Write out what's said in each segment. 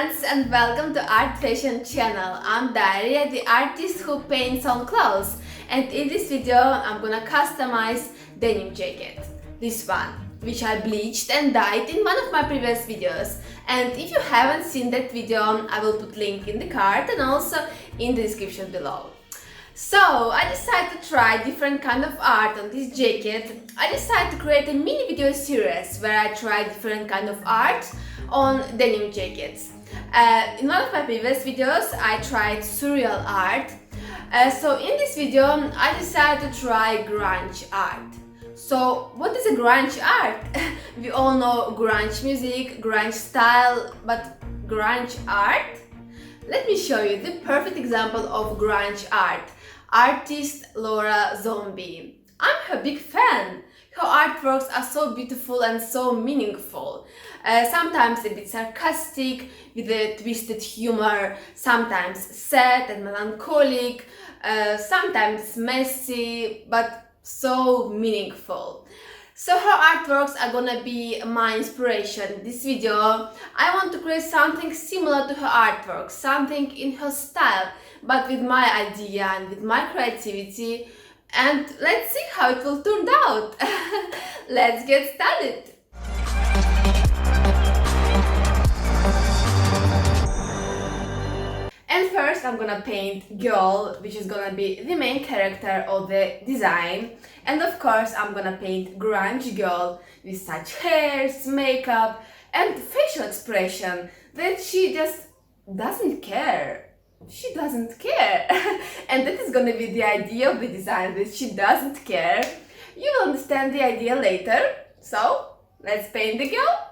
friends, and welcome to Art Fashion channel. I'm Daria, the artist who paints on clothes, and in this video I'm gonna customize denim jacket. This one, which I bleached and dyed in one of my previous videos. And if you haven't seen that video, I will put link in the card and also in the description below. So I decided to try different kind of art on this jacket. I decided to create a mini video series where I try different kind of art on denim jackets. In one of my previous videos I tried surreal art. So in this video I decided to try grunge art. So what is a grunge art? We all know grunge music, grunge style, but grunge art? Let me show you the perfect example of grunge art. Artist Laura Zombie. I'm her big fan. Her artworks are so beautiful and so meaningful. Sometimes a bit sarcastic with a twisted humor, sometimes sad and melancholic, sometimes messy but so meaningful. So her artworks are gonna be my inspiration in this video. I want to create something similar to her artwork, something in her style, but with my idea and with my creativity. And let's see how it will turn out. Let's get started. And first I'm gonna paint girl, which is gonna be the main character of the design. And of course I'm gonna paint grunge girl with such hairs, makeup and facial expression that she just doesn't care. She doesn't care. And that is gonna be the idea of the design, that she doesn't care. You will understand the idea later. So let's paint the girl.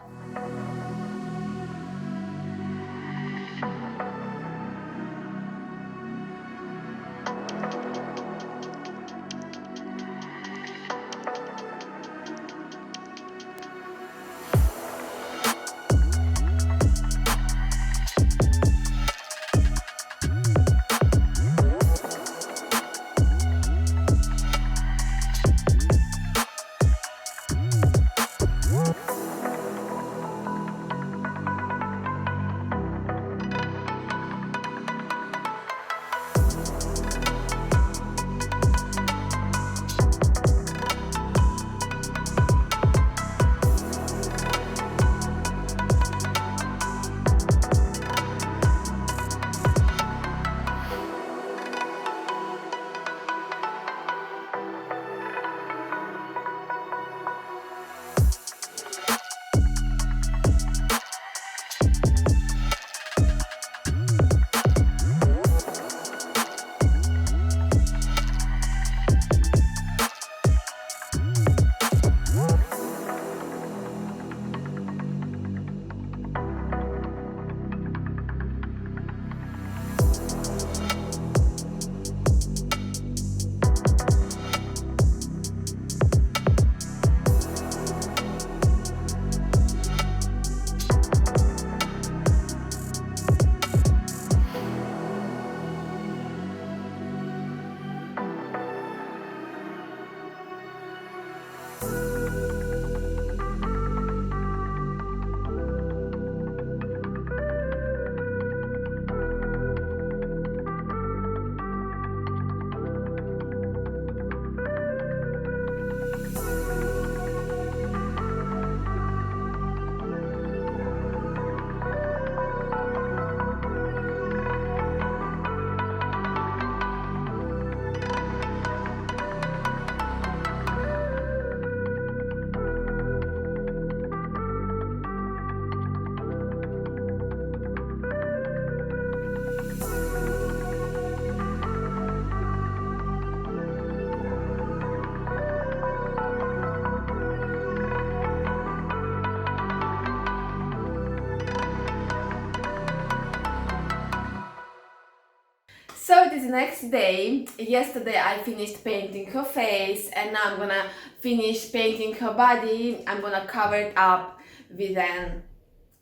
So it is the next day. Yesterday I finished painting her face and now I'm gonna finish painting her body. I'm gonna cover it up with an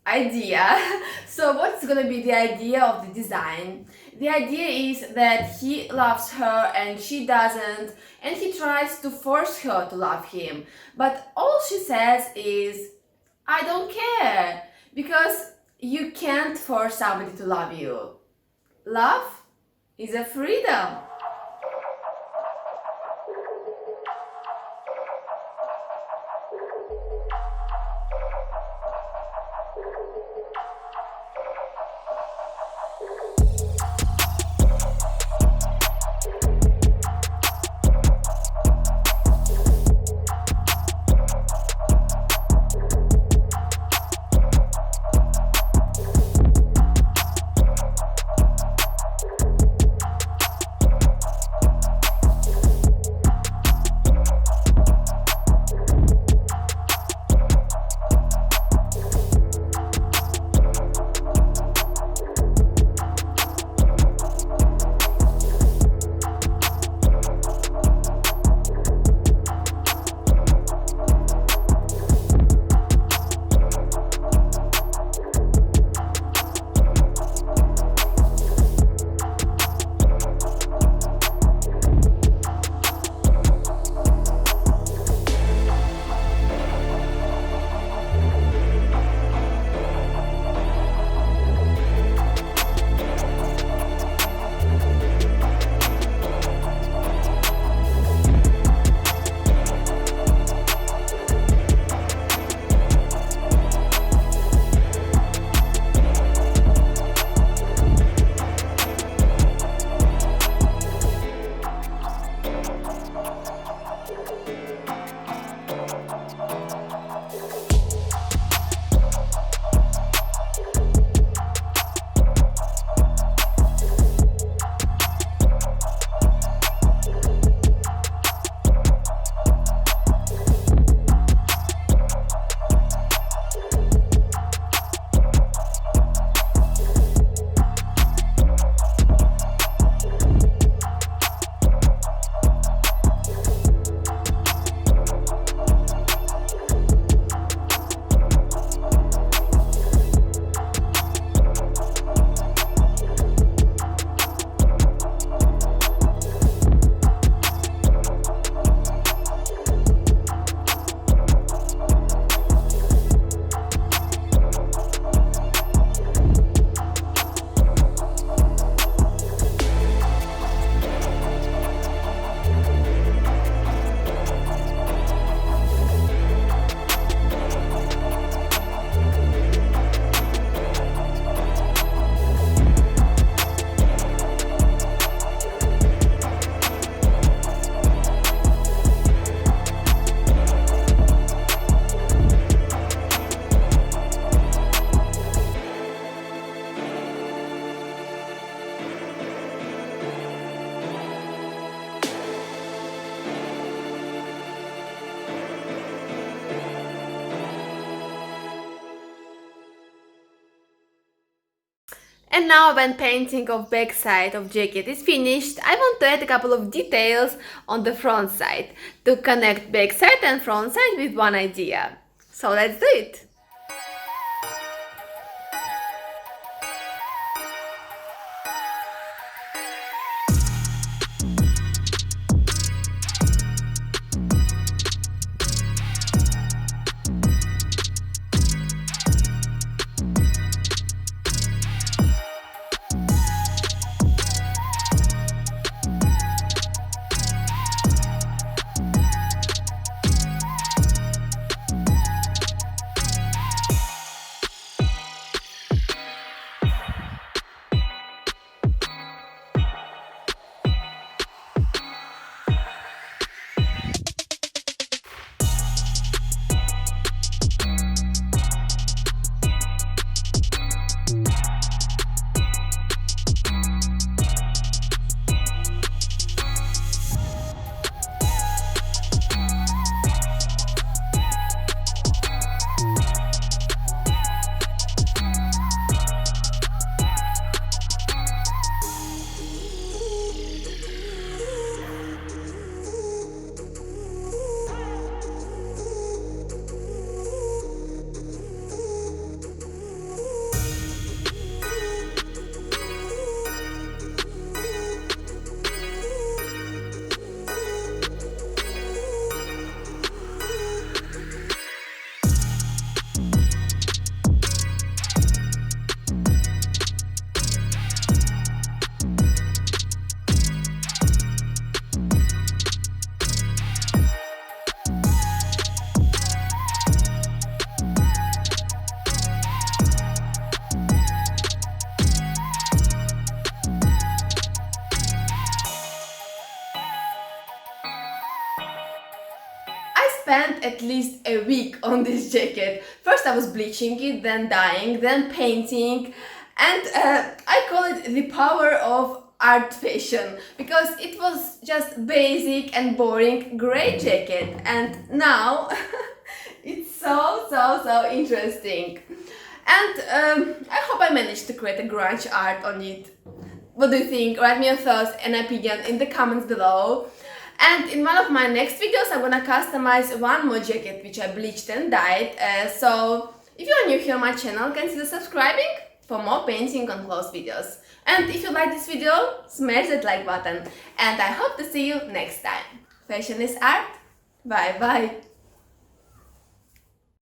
idea. So what's gonna be the idea of the design? The idea is that he loves her and she doesn't, and he tries to force her to love him. But all she says is, I don't care, because You can't force somebody to love you. Love is a freedom. And now when painting of back side of jacket is finished, I want to add a couple of details on the front side to connect back side and front side with one idea. So let's do it! spent at least a week on this jacket. First I was bleaching it, then dyeing, then painting, and I call it the power of art fashion because it was just basic and boring gray jacket, and now it's so interesting. And I hope I managed to create a grunge art on it. What do you think? Write me your thoughts and opinion in the comments below. And in one of my next videos, I'm gonna customize one more jacket which I bleached and dyed. So if you're new here on my channel, consider subscribing for more painting on clothes videos. And if you like this video, smash that like button. And I hope to see you next time. Fashion is art. Bye bye.